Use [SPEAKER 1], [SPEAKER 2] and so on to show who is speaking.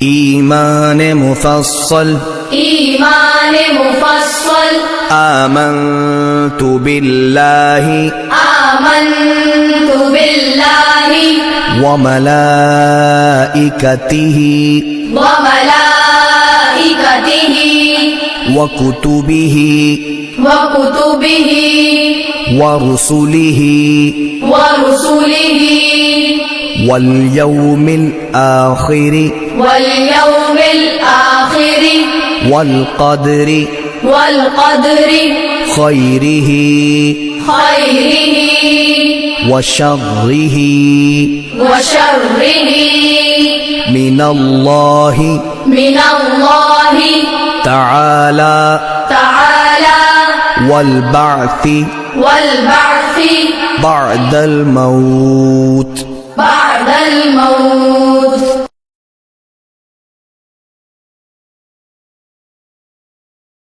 [SPEAKER 1] إيمان مفصل آمنت بالله وملائكته وكتبه ورسله واليوم الآخر والقدر خيره وشره من الله تعالى والبعث بعد الموت